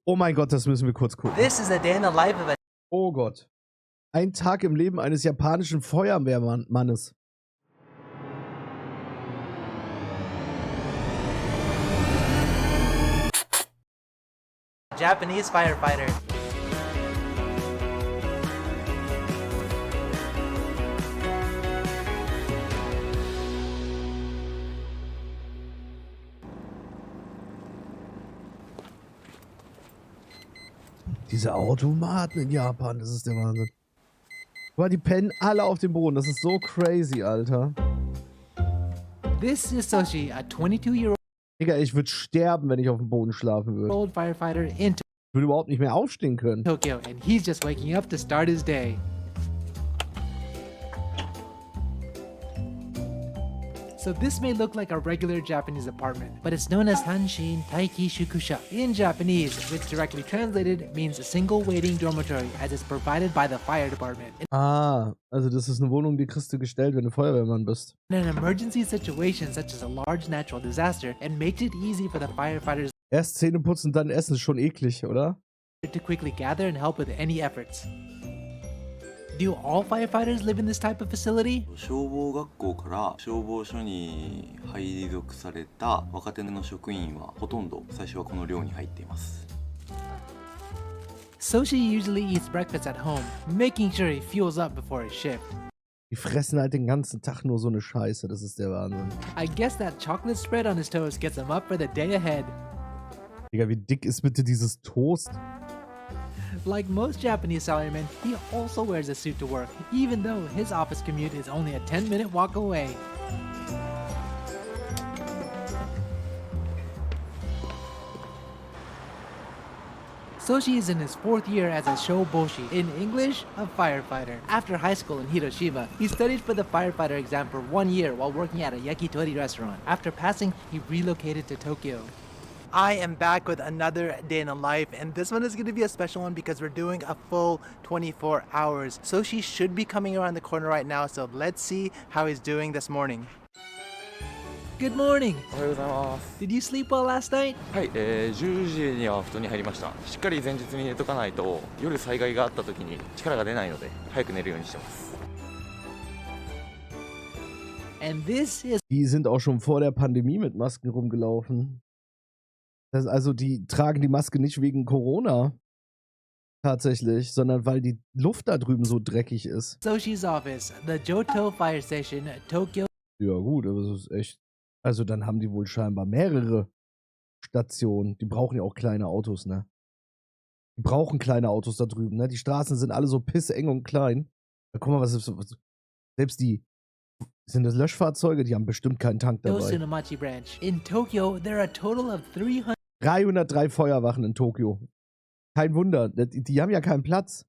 Oh mein Gott, das müssen wir kurz gucken. This is a day in the life of a Oh Gott. Ein Tag im Leben eines japanischen Feuerwehrmannes. Japanese firefighter. Diese Automaten in Japan, das ist der Wahnsinn. Aber die pennen alle auf dem Boden. Das ist so crazy, Alter. This is Soshi, a 22-year-old Digga, ich würde sterben, wenn ich auf dem Boden schlafen würde. firefighter in Ich würde überhaupt nicht mehr aufstehen können. Tokyo, and he's just waking up to start his day. So this may look like a regular Japanese apartment, but it's known as Hanshin Taiki Shukusha in Japanese, which directly translated means a single waiting dormitory, as it's provided by the fire department. Ah, also das ist eine Wohnung, die kriegst du gestellt, wenn du Feuerwehrmann bist. In an emergency situation such as a large natural disaster, it makes it easy for the firefighters Erst Zähne putzen, dann essen, ist schon eklig, oder? to quickly gather and help with any efforts. Do all firefighters live in this type of facility? 消防学校から消防署に配属された若手の職員はほとんど最初はこの寮に入っています。 Soshi usually eats breakfast at home, making sure he fuels up before his shift. Die fressen halt den ganzen Tag nur so eine Scheiße, das ist der Wahnsinn. I guess that chocolate spread on his toast gets him up for the day ahead. Digga, wie dick ist bitte dieses Toast? Like most Japanese salarymen, he also wears a suit to work, even though his office commute is only a 10-minute walk away. Soshi is in his 4th year as a shouboshi, in English, a firefighter. After high school in Hiroshima, he studied for the firefighter exam for 1 year while working at a yakitori restaurant. After passing, he relocated to Tokyo. I am back with another day in the life, and this one is going to be a special one because we're doing a full 24 hours. Soshi should be coming around the corner right now, so let's see how he's doing this morning. Good morning. おはようございます。 Did you sleep well last night? はい、10時には布団に入りました。しっかり前日に寝とかないと夜災害があった時に力が出ないので早く寝るようにしてます。 And this is Die sind auch schon vor der Pandemie mit Masken rumgelaufen. Das ist also, die tragen die Maske nicht wegen Corona. Tatsächlich, sondern weil die Luft da drüben so dreckig ist. Soshi's office, the Johto Fire Station, Tokyo. Ja gut, aber das ist echt... Also dann haben die wohl scheinbar mehrere Stationen. Die brauchen ja auch kleine Autos, ne? Die brauchen kleine Autos da drüben, ne? Die Straßen sind alle so pisseng und klein. Da guck mal, selbst die... Sind das Löschfahrzeuge? Die haben bestimmt keinen Tank dabei. Tsunemachi branch. In Tokyo, there are a total of 303 Feuerwachen in Tokio. Kein Wunder, die haben ja keinen Platz.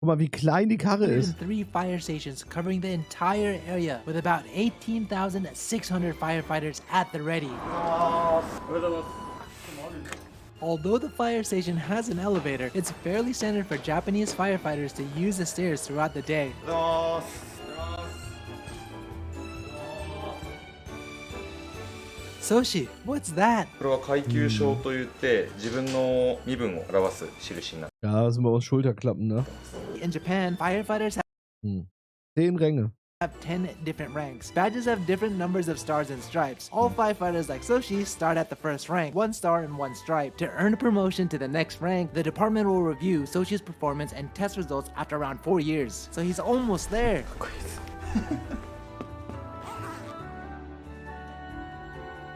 Guck mal, wie klein die Karre ist. 303 fire stations covering the entire area with about 18,600 firefighters at the ready. Although the fire station has an elevator, it's fairly standard for Japanese firefighters to use the stairs throughout the day. Soshi, what's that? これは階級章といって自分の身分を表す印になる。 Ja, das sind wir aus Schulterklappen, ne? In Japan, firefighters 10 Ränge. have 10 different ranks. Badges have different numbers of stars and stripes. All firefighters like Soshi start at the first rank, 1 star and 1 stripe. To earn a promotion to the next rank, the department will review Soshi's performance and test results after around 4 years. So he's almost there.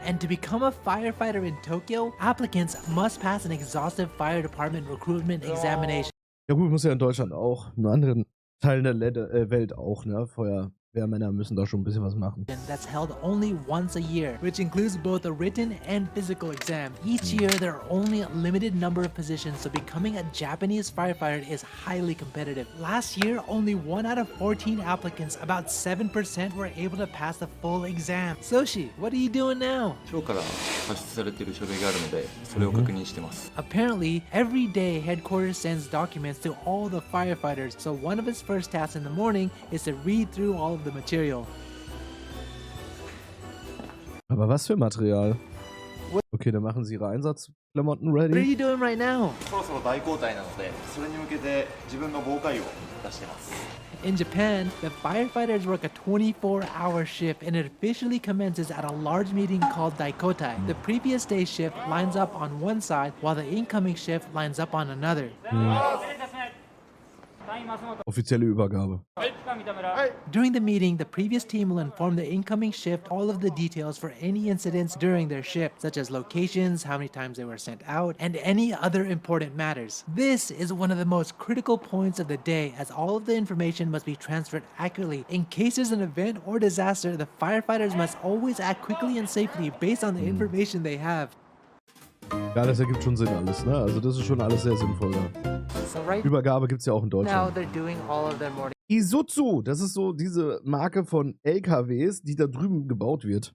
And to become a firefighter in Tokyo, applicants must pass an exhaustive fire department recruitment examination. Ja gut, muss ja in Deutschland auch. In anderen Teilen der Welt auch, ne? Feuerwehrmänner müssen da schon ein bisschen was machen. That's held only once a year, which includes both a written and physical exam. Each year, there are only a limited number of positions, so becoming a Japanese firefighter is highly competitive. Last year, only 1 out of 14 applicants, about 7%, were able to pass the full exam. Soshi, what are you doing now? 今日から発出されている書類があるのでそれを確認してます。 Apparently, every day headquarters sends documents to all the firefighters, so one of his first tasks in the morning is to read through all of the material. Aber was für Material? Okay, dann machen sie ihre Einsatzpläne Klamotten What are ready? you doing right now? そろそろ大交代なので、それに向けて自分の防火衣を出してます。 In Japan, the firefighters work a 24-hour shift and it officially commences at a large meeting called Daikotai. The previous day's shift lines up on one side while the incoming shift lines up on another. Offizielle Übergabe. During the meeting, the previous team will inform the incoming shift all of the details for any incidents during their shift, such as locations, how many times they were sent out, and any other important matters. This is one of the most critical points of the day, as all of the information must be transferred accurately. In case there's an event or disaster, the firefighters must always act quickly and safely based on the information they have. Ja, das ergibt schon Sinn alles, ne? Also das ist schon alles sehr sinnvoll. Ja. So right Übergabe gibt's ja auch in now, Deutschland. they're doing all of their morning Isuzu, das ist so diese Marke von LKWs, die da drüben gebaut wird.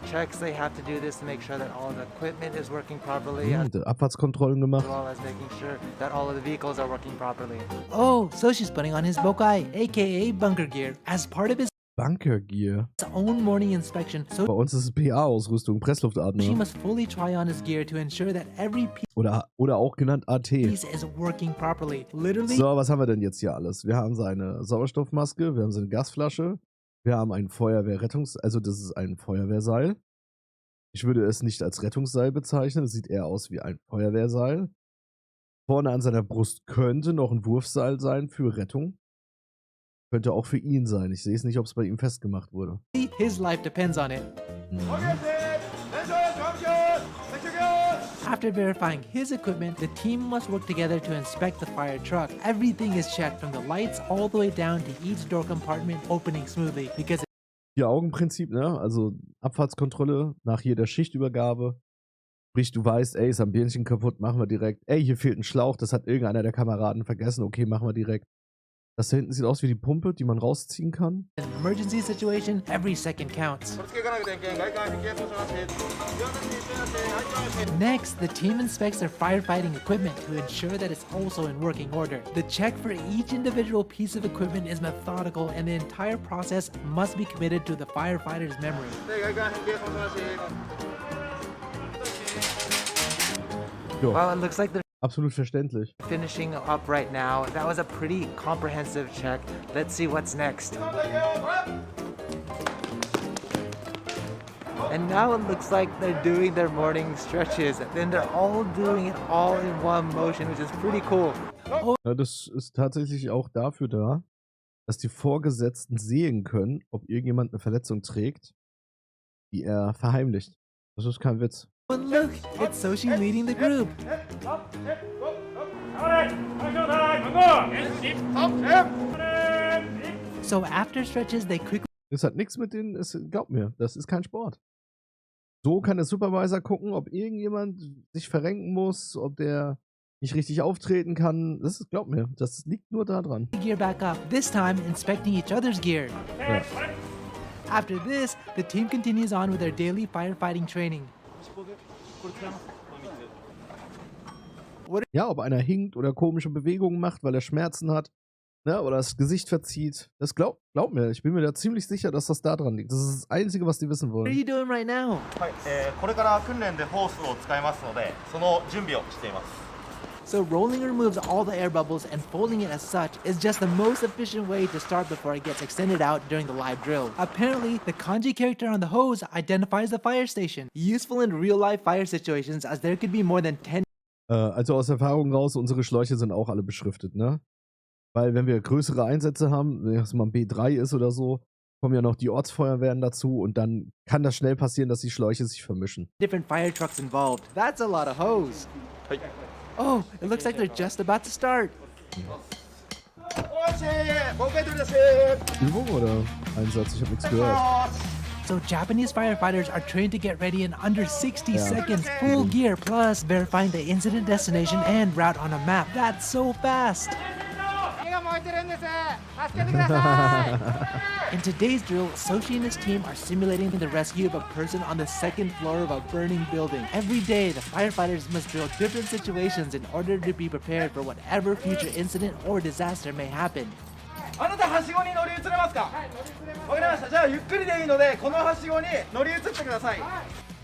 checks. They have to do this to make sure that all of the equipment is working properly, as Abfahrtskontrollen gemacht. well as making sure that all of the vehicles are working properly. Oh, so she's putting on his bokai, aka bunker gear, as part of his Bunker Gear. own morning inspection. So Bei uns ist es PA-Ausrüstung, she Pressluftatmer. must fully try on his gear to ensure that every Oder auch genannt AT. piece is working properly. Literally, So, was haben wir denn jetzt hier alles? Wir haben seine Sauerstoffmaske, wir haben seine Gasflasche, wir haben ein also das ist ein Feuerwehrseil. Ich würde es nicht als Rettungsseil bezeichnen, es sieht eher aus wie ein Feuerwehrseil. Vorne an seiner Brust könnte noch ein Wurfseil sein für Rettung. Könnte auch für ihn sein. Ich sehe es nicht, ob es bei ihm festgemacht wurde. his life depends on it. After verifying his equipment, the team must work together to inspect the fire truck. Everything is checked from the lights all the way down to each door compartment opening smoothly because Vier-Augen-Prinzip, ne? Also Abfahrtskontrolle nach jeder Schichtübergabe. Sprich, du weißt, ey, ist am Birnchen kaputt, machen wir direkt. Ey, hier fehlt ein Schlauch, das hat irgendeiner der Kameraden vergessen. Okay, machen wir direkt. Das da hinten sieht aus wie die Pumpe, die man rausziehen kann. in an emergency situation, every second counts. Next, the team inspects their firefighting equipment to ensure that it's also in working order. The check for each individual piece of equipment is methodical and the entire process must be committed to the firefighter's memory. Jo, Well, it looks like they're absolut verständlich. finishing up right now. That was a pretty comprehensive check. Let's see what's next. And now it looks like they're doing their morning stretches. And they're all doing it all in one motion, which is pretty cool. Ja, das ist tatsächlich auch dafür da, dass die Vorgesetzten sehen können, ob irgendjemand eine Verletzung trägt, die er verheimlicht. Das ist kein Witz. And look, it's Soshi leading the group. So after stretches, they quickly Das hat nichts mit denen, glaub mir, das ist kein Sport. So kann der Supervisor gucken, ob irgendjemand sich verrenken muss, ob der nicht richtig auftreten kann. Das ist, glaub mir, das liegt nur da dran. gear back up, this time inspecting each other's gear. Ja. After this, the team continues on with their daily firefighting training. Ja, ob einer hinkt oder komische Bewegungen macht, weil er Schmerzen hat, ne, oder das Gesicht verzieht. Das glaub mir, ich bin mir da ziemlich sicher, dass das da dran liegt. Das ist das Einzige, was die wissen What are wollen. you doing right now? はい、これから訓練でホースを使いますので、その準備をしています。 So rolling removes all the air bubbles and folding it as such is just the most efficient way to start before it gets extended out during the live drill. Apparently, the kanji character on the hose identifies the fire station, useful in real-life fire situations as there could be more than 10 Also aus Erfahrung raus, unsere Schläuche sind auch alle beschriftet, ne? Weil wenn wir größere Einsätze haben, wenn das mal ein B3 ist oder so, kommen ja noch die Ortsfeuerwehren dazu und dann kann das schnell passieren, dass die Schläuche sich vermischen. different fire trucks involved. That's a lot of hose. Oh, it looks like they're just about to start. Übung oder Einsatz? Ich habe nichts gehört. So Japanese firefighters are trained to get ready in under 60 seconds, full gear, plus verifying the incident destination and route on a map. That's so fast. In today's drill, Soshi and his team are simulating the rescue of a person on the second floor of a burning building. Every day, the firefighters must drill different situations in order to be prepared for whatever future incident or disaster may happen. あなたはしごに乗り移れますか？わかりました。じゃあゆっくりでいいのでこのはしごに乗り移ってください。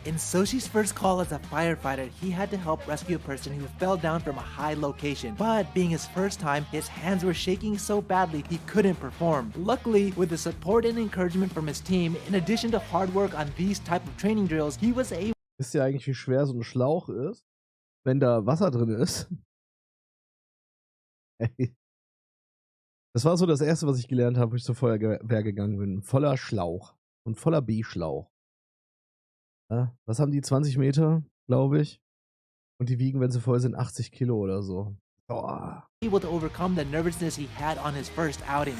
In Soshi's first call as a firefighter, he had to help rescue a person who fell down from a high location. But being his first time, his hands were shaking so badly he couldn't perform. Luckily, with the support and encouragement from his team, in addition to hard work on these type of training drills, he was able. Wisst ihr eigentlich, wie schwer so ein Schlauch ist, wenn da Wasser drin ist? Ey. Das war so das Erste, was ich gelernt habe, wo ich zur Feuerwehr gegangen bin. Voller Schlauch und voller B-Schlauch. Ja, was haben die? 20 Meter, glaube ich. Und die wiegen, wenn sie voll sind, 80 Kilo oder so. Boah. Able to overcome the nervousness he had on his first outing.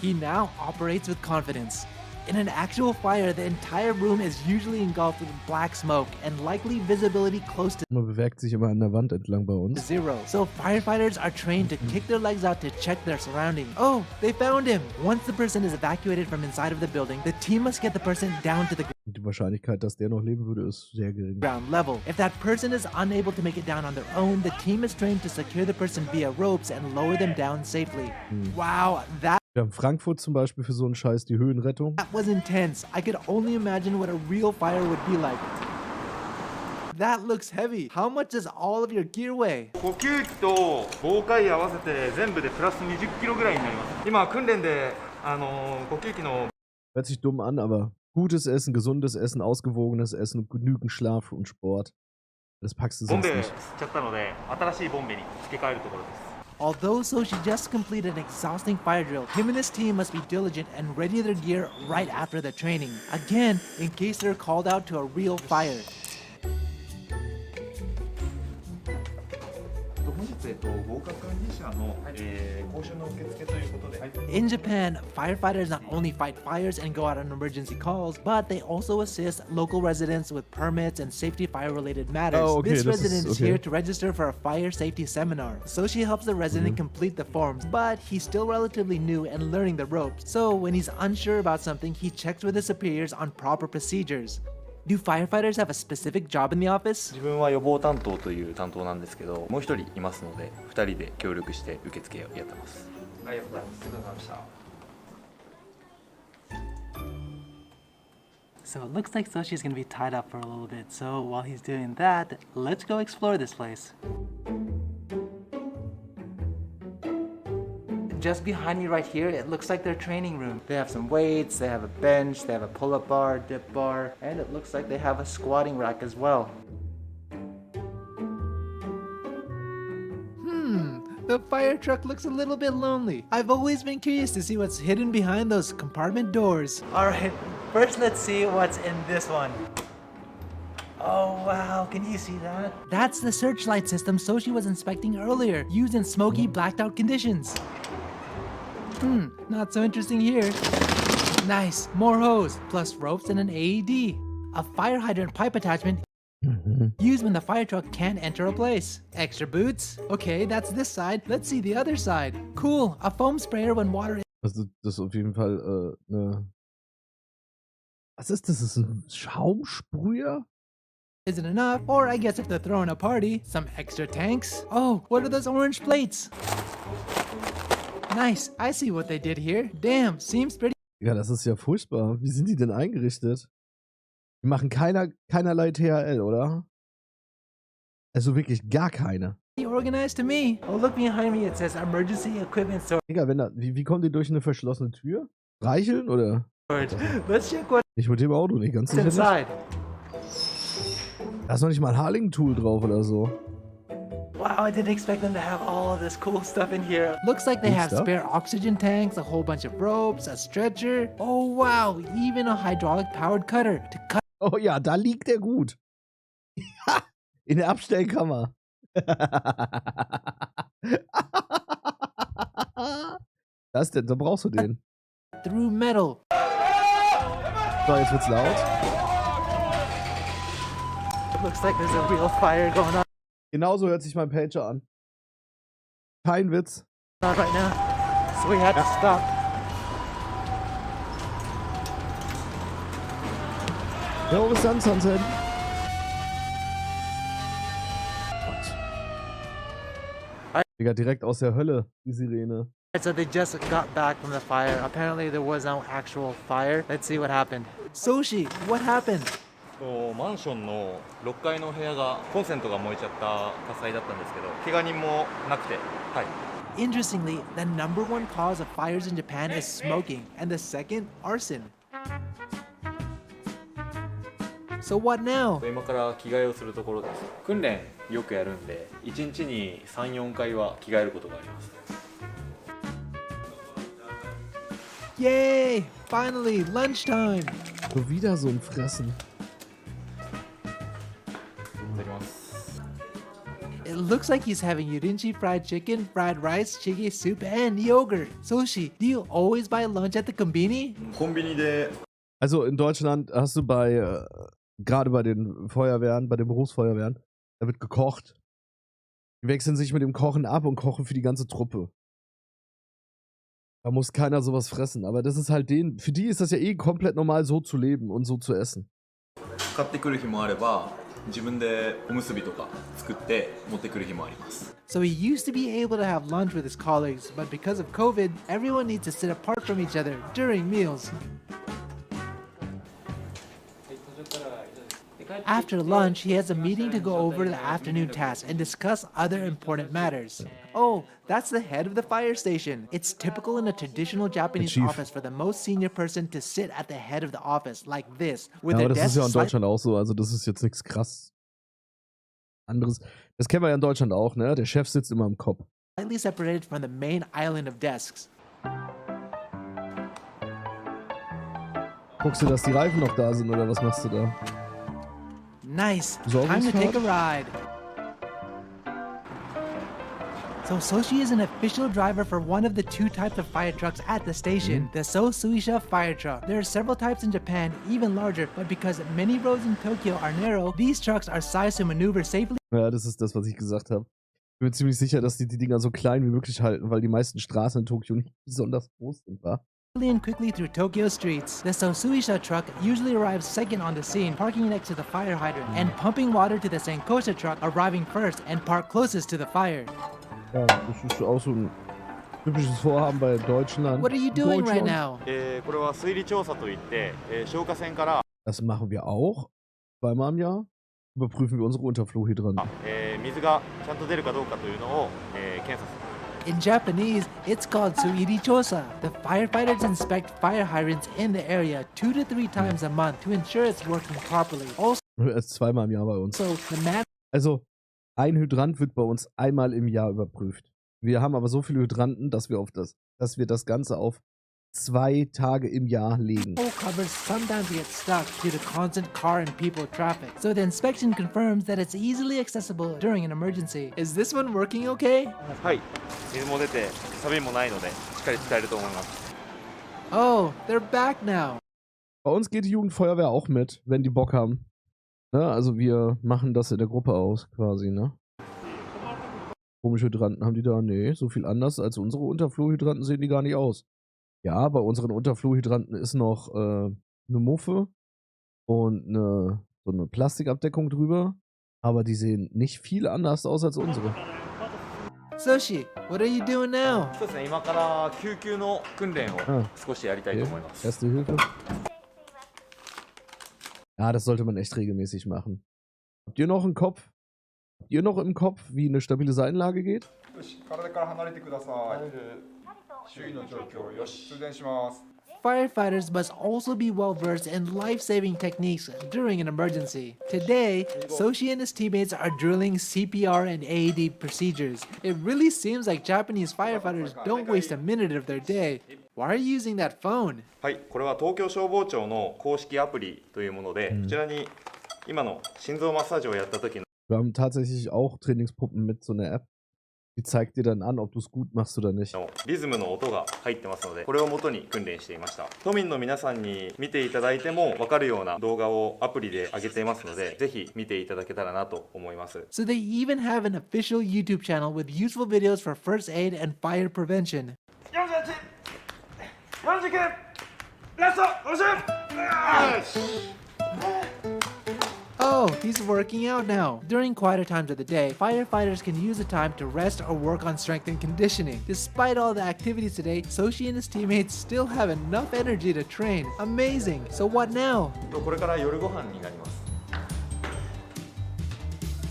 He now operates with confidence. In an actual fire, the entire room is usually engulfed with black smoke and likely visibility close to Man bewegt sich immer an der Wand entlang bei uns. zero. So firefighters are trained to kick their legs out to check their surroundings. Oh, they found him! Once the person is evacuated from inside of the building, the team must get the person down to the Und die Wahrscheinlichkeit, dass der noch leben würde, ist sehr gering. ground level. If that person is unable to make it down on their own, the team is trained to secure the person via ropes and lower them down safely. Wow, that Wir haben Frankfurt zum Beispiel für so einen Scheiß die Höhenrettung. was intense. I could only imagine what a real fire would be like. That looks heavy. How much does all of your gear weigh? 呼吸器と防火衣合わせて全部でプラス20キロぐらいになります。今訓練で呼吸器の Hört sich dumm an, aber gutes Essen, gesundes Essen, ausgewogenes Essen, genügend Schlaf und Sport. Das packst du ボン sonst ベ吸っ nicht. ちゃったので新しいボンベに付け替えるところです。 Although Soshi just completed an exhausting fire drill, him and his team must be diligent and ready their gear right after the training. Again, in case they're called out to a real fire. 本日合格管理者の講習の受付ということで。 In Japan, firefighters not only fight fires and go out on emergency calls, but they also assist local residents with permits and safety fire-related matters. Oh, okay, This this is- resident is okay. here to register for a fire safety seminar. So she helps the resident complete the forms, but he's still relatively new and learning the ropes. So when he's unsure about something, he checks with his superiors on proper procedures. Do firefighters have a specific job in the office? 自分は予防担当という担当なんですけど、もう一人いますので、2人で協力して受付をやってます。ありがとうございます。ありがとうございました。 So it looks like Soshi's gonna be tied up for a little bit. So while he's doing that, let's go explore this place. Just behind me right here, it looks like their training room. They have some weights, they have a bench, they have a pull-up bar, dip bar, and it looks like they have a squatting rack as well. The fire truck looks a little bit lonely. I've always been curious to see what's hidden behind those compartment doors. Alright, first let's see what's in this one. Oh wow, can you see that? That's the searchlight system Soshi was inspecting earlier, used in smoky, blacked out conditions. Not so interesting here. Nice, more hose, plus ropes and an AED. A fire hydrant pipe attachment used when the fire truck can't enter a place. Extra boots? Okay, that's this side. Let's see the other side. Cool, a foam sprayer when water Also, das ist auf jeden Fall eine. Was ist das? Das ist ein Schaumsprüher? isn't enough. Or I guess if they're throwing a party, some extra tanks. Oh, what are those orange plates? Nice, I see what they did here. Damn, seems pretty. Ja, das ist ja furchtbar. Wie sind die denn eingerichtet? Die machen keinerlei THL, oder? Also wirklich gar keine. Organized to me. Oh, look behind me, it says emergency equipment Digga, wie kommen die durch eine verschlossene Tür? Reicheln, oder? storage. Let's check what's Ich mit dem Auto nicht, ganz sicher nicht. inside. Da ist noch nicht mal ein Harling-Tool drauf oder so. Wow, I didn't expect them to have all of this cool stuff in here. Looks like they Cool have stuff? spare oxygen tanks, a whole bunch of ropes, a stretcher. Oh wow, even a hydraulic powered cutter to cut Oh ja, da liegt der gut. In der Abstellkammer. Da brauchst du den. through metal. So, jetzt wird's laut. Looks like there's a real fire going on Genauso hört sich mein Pager an. Kein Witz. right now. So we had to stop. Ja, bis dann, Sunset. Gott. Digga, direkt aus der Hölle, die Sirene. So they just got back from the fire. Apparently there was no actual fire. Let's see what happened. Sushi, what happened? マンションの6階の部屋がコンセントが燃えちゃった火災だったんですけど、怪我人もなくて、はい。Interestingly, the number one cause of fires in Japan is smoking, and the second, arson. So what now? 今から着替えをするところです。訓練よくやるんで、1日に3、4回は着替えることがあります。Yay! Finally, lunchtime! So wieder so ein Fressen. いただきます。It looks like he's having yurinchi fried chicken, fried rice, chigi soup, and yogurt. Soshi, do you always buy lunch at the konbini? コンビニで Also in Deutschland hast du gerade bei den Feuerwehren, bei den Berufsfeuerwehren, da wird gekocht. Die wechseln sich mit dem Kochen ab und kochen für die ganze Truppe. Da muss keiner sowas fressen. Aber das ist halt für die ist das ja eh komplett normal, so zu leben und so zu essen. 買ってくる日もあれば自分でおむすびとか作って持ってくる日もあります。 So he used to be able to have lunch with his colleagues, but because of COVID, everyone needs to sit apart from each other during meals. After lunch, he has a meeting to go over the afternoon tasks and discuss other important matters. Oh, that's the head of the fire station. It's typical in a traditional Japanese chief. office for the most senior person to sit at the head of the office, like this, with Ja, their aber das ist desk ja in Deutschland auch so. Also das ist jetzt nichts krass anderes. Das kennen wir ja in Deutschland auch, ne? Der Chef sitzt immer im Kopf. slightly separated from the main island of desks. Guckst du, dass die Reifen noch da sind oder was machst du da? Nice. So Time to fun. take a ride. So Soshi is an official driver for one of the two types of fire trucks at the station, the Sosuisha fire truck. There are several types in Japan, even larger, but because many roads in Tokyo are narrow, these trucks are sized to maneuver safely Ja, das ist das, was ich gesagt habe. Ich bin mir ziemlich sicher, dass die Dinger so klein wie möglich halten, weil die meisten Straßen in Tokio nicht besonders groß sind, wa? and quickly through Tokyo streets. The Sosuisha truck usually arrives second on the scene, parking next to the fire hydrant, and pumping water to the Senkosha truck, arriving first and parked closest to the fire. Ja, das ist auch so ein typisches Vorhaben bei Deutschland. What are you doing right now? これは水利調査といって、消火栓から、Das machen wir auch. Zweimal im Jahr überprüfen wir unsere Unterflohhydranten. 水がちゃんと出るかどうかというのを、検査する。 In Japanese, it's called suiri chosa. The firefighters inspect fire hydrants in the area 2 to 3 times a month to ensure it's working properly. Also, Erst zweimal im Jahr bei uns. the man Also, ein Hydrant wird bei uns einmal im Jahr überprüft. Wir haben aber so viele Hydranten, dass wir das Ganze auf 2 Tage im Jahr legen. covers sometimes get stuck due to constant car and people traffic. So the inspection confirms that it's easily accessible during an emergency. Is this one working okay? はい。水も出て、錆もないので、しっかり使えると思います。 Oh, they're back now. Bei uns geht die Jugendfeuerwehr auch mit, wenn die Bock haben. Ne? Also wir machen das in der Gruppe aus, quasi, ne? Komische Hydranten haben die da? Nee, so viel anders als unsere Unterflohhydranten sehen die gar nicht aus. Ja, bei unseren Unterflohhydranten ist noch eine Muffe und so eine Plastikabdeckung drüber. Aber die sehen nicht viel anders aus als unsere. Soshi, what are you doing now? そうですね、今から救急の訓練を少しやりたいと思います。 Erste Hilfe. Ja, das sollte man echt regelmäßig machen. Habt ihr noch im Kopf, wie eine stabile Seitenlage geht? 体から離れてください。周囲の状況よし通電します。 Firefighters must also be well versed in life-saving techniques during an emergency. Today, Soshi and his teammates are drilling CPR and AED procedures. It really seems like Japanese firefighters don't waste a minute of their day. Why are you using that phone? はい、これは東京消防庁の公式アプリというもので、こちらに今の心臓マッサージをやった時の Wir haben tatsächlich auch Trainingspuppen mit so einer App. Die zeigt dir dann an, ob du es gut machst oder nicht. リズムの音が入ってますので、これを元に訓練していました。都民の皆さんに見ていただいても分かるような動画をアプリで上げていますので、ぜひ見ていただけたらなと思います。 So they even have an official YouTube channel with useful videos for first aid and fire prevention. 48、49、ラスト50。Oh, he's working out now. During quieter times of the day, firefighters can use the time to rest or work on strength and conditioning. Despite all the activities today, Soshi and his teammates still have enough energy to train. Amazing. So what now? これから夜ご飯になります。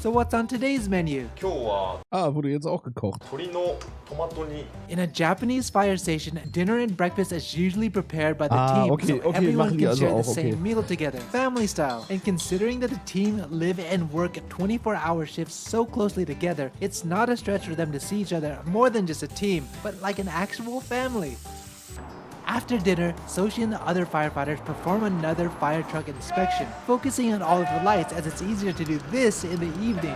So what's on today's menu? 今日は wurde jetzt auch gekocht. 鶏のトマト煮 In a Japanese fire station, dinner and breakfast is usually prepared by the Ah, team, okay, so okay, everyone machen die can also share the auch, okay. same meal together, family style. And considering that the team live and work 24-hour shifts so closely together, it's not a stretch for them to see each other more than just a team, but like an actual family. After dinner, Soshi and the other firefighters perform another fire truck inspection, focusing on all of the lights as it's easier to do this in the evening.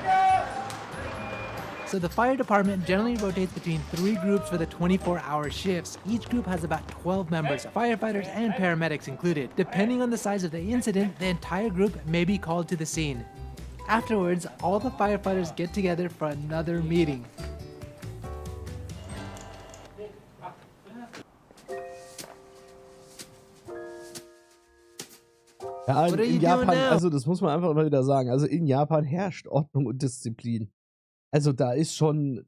So the fire department generally rotates between 3 groups for the 24-hour shifts. Each group has about 12 members, firefighters and paramedics included. Depending on the size of the incident, the entire group may be called to the scene. Afterwards, all the firefighters get together for another meeting. Ja, What are you in doing Japan, now? also das muss man einfach immer wieder sagen, also in Japan herrscht Ordnung und Disziplin. Also da ist eine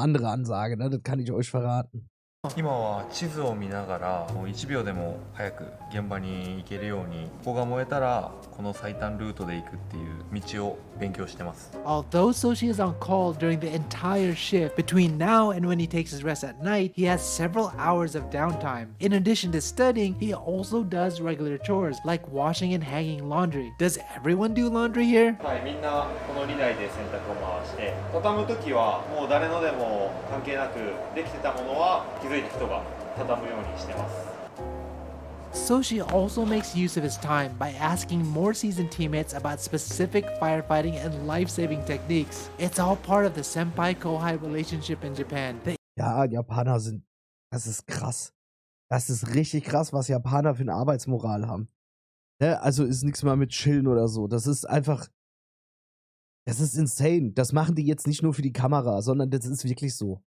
andere Ansage, ne? Das kann ich euch verraten. 今は地図を見ながらもう1秒でも早く現場に行けるようにここが燃えたらこの最短ルートで行くっていう道を勉強してます。 Although Soshi is on call during the entire shift, between now and when he takes his rest at night, he has several hours of downtime. In addition to studying, he also does regular chores like washing and hanging laundry. Does everyone do laundry here? はい、みんなこの2台で洗濯を回して畳む時はもう誰のでも関係なくできてたものは気づいた人が畳むようにしてます。 Soshi also makes use of his time by asking more seasoned teammates about specific firefighting and life-saving techniques. It's all part of the senpai-kohai relationship in Japan. Ja, Japaner das ist krass. Das ist richtig krass, was Japaner für eine Arbeitsmoral haben. Ne? Also ist nichts mehr mit Chillen oder so. Das ist einfach, das ist insane. Das machen die jetzt nicht nur für die Kamera, sondern das ist wirklich so.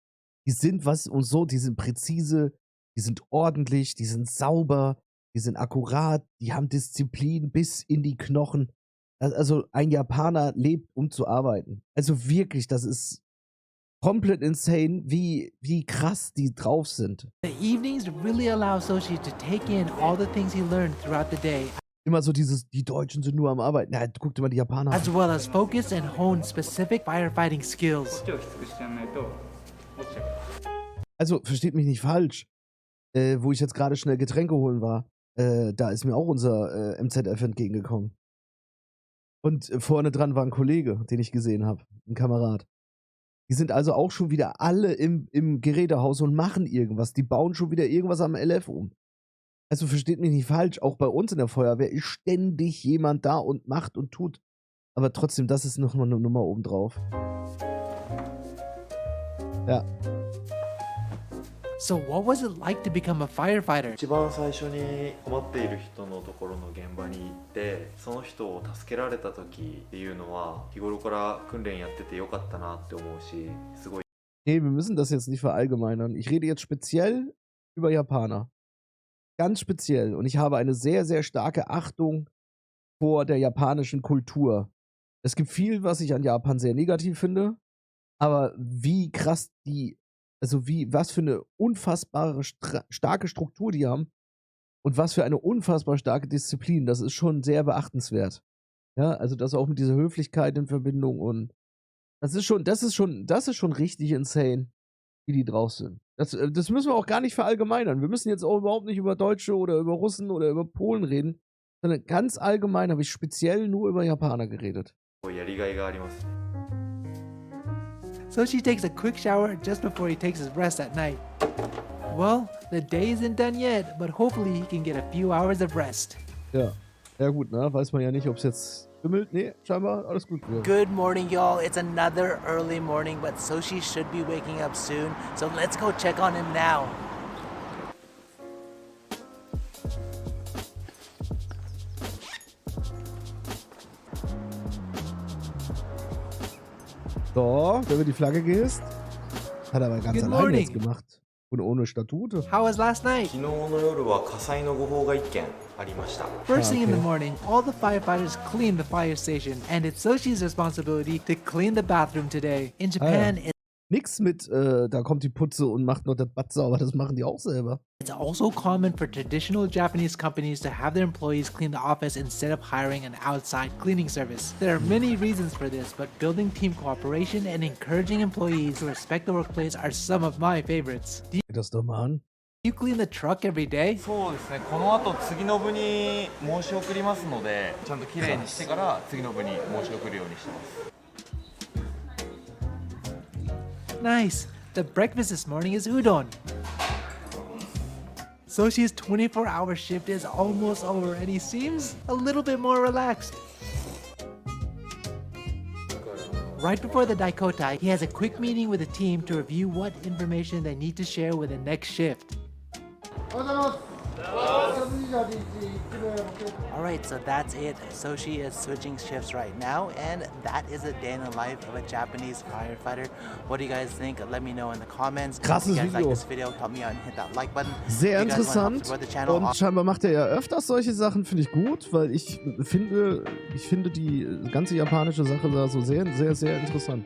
Die sind die sind präzise, die sind ordentlich, die sind sauber, die sind akkurat, die haben Disziplin bis in die Knochen. Also ein Japaner lebt, um zu arbeiten. Also wirklich, das ist komplett insane, wie krass die drauf sind. The evenings really allow Soshi to take in all the things he learned throughout the day, Immer so die Deutschen sind nur am Arbeiten. Na, guck dir mal die Japaner as an. well as focus and hone specific firefighting skills. 手をきつくしてやらないと落ちちゃう。 Also, versteht mich nicht falsch. Wo ich jetzt gerade schnell Getränke holen war, da ist mir auch unser MZF entgegengekommen. Und vorne dran war ein Kollege, den ich gesehen habe, ein Kamerad. Die sind also auch schon wieder alle im Gerätehaus und machen irgendwas. Die bauen schon wieder irgendwas am LF um. Also versteht mich nicht falsch, auch bei uns in der Feuerwehr ist ständig jemand da und macht und tut. Aber trotzdem, das ist noch mal eine Nummer obendrauf. Ja. So what was it like to become a firefighter? 一番最初に困っている人のところの現場に行ってその人を助けられた時っていうのは日頃から訓練やっててよかったなって思うしすごい Nee, wir müssen das jetzt nicht verallgemeinern. Ich rede jetzt speziell über Japaner. Ganz speziell. Und ich habe eine sehr, sehr starke Achtung vor der japanischen Kultur. Es gibt viel, was ich an Japan sehr negativ finde. Aber wie krass was für eine unfassbare starke Struktur die haben und was für eine unfassbar starke Disziplin, das ist schon sehr beachtenswert. Ja, also das auch mit dieser Höflichkeit in Verbindung und das ist schon richtig insane, wie die drauf sind. Das müssen wir auch gar nicht verallgemeinern. Wir müssen jetzt auch überhaupt nicht über Deutsche oder über Russen oder über Polen reden, sondern ganz allgemein habe ich speziell nur über Japaner geredet. やりがいがあります。 Soshi takes a quick shower just before he takes his rest at night. Well, the day isn't done yet, but hopefully he can get a few hours of rest. Ja. Ja gut, ne? Weiß man ja nicht, ob es jetzt bimmelt. Nee, scheinbar alles gut. Ja. Good morning, y'all. It's another early morning, but Soshi should be waking up soon, so let's go check on him now. So, da wird die Flagge gehisst. Hat er aber ganz Good alleine morning. jetzt gemacht. Und ohne Statute. How was last night? 昨日の夜は火災の誤報が1件ありました。 First thing in the Okay. morning, all the firefighters clean the fire station, and it's Soshi's responsibility to clean the bathroom today. In Japan, Nix mit, da kommt die Putze und macht noch das Bad sauber. Das machen die auch selber. It's also common for traditional Japanese companies to have their employees clean the office instead of hiring an outside cleaning service. There are many reasons for this, but building team cooperation and encouraging employees to respect the workplace are some of my favorites. Do Das doch mal an. you clean the truck every day? そうですね、この後次の部に申し送りますので、ちゃんときれいにしてから次の部に申し送るようにしてます。 Nice. The breakfast this morning is udon. Soshi's 24-hour shift is almost over and he seems a little bit more relaxed. Right before the Daikotai, he has a quick meeting with the team to review what information they need to share with the next shift. Alright, so that's it. Soshi is switching shifts right now, and that is a day in the life of a Japanese firefighter. What do you guys think? Let me know in the comments. Krasses If you guys like Video. this video, help me out and hit that like button. Sehr If you guys wanna help interessant. support the channel, Und scheinbar macht er ja öfters solche Sachen, finde ich gut, weil ich finde die ganze japanische Sache da so sehr, sehr, sehr interessant.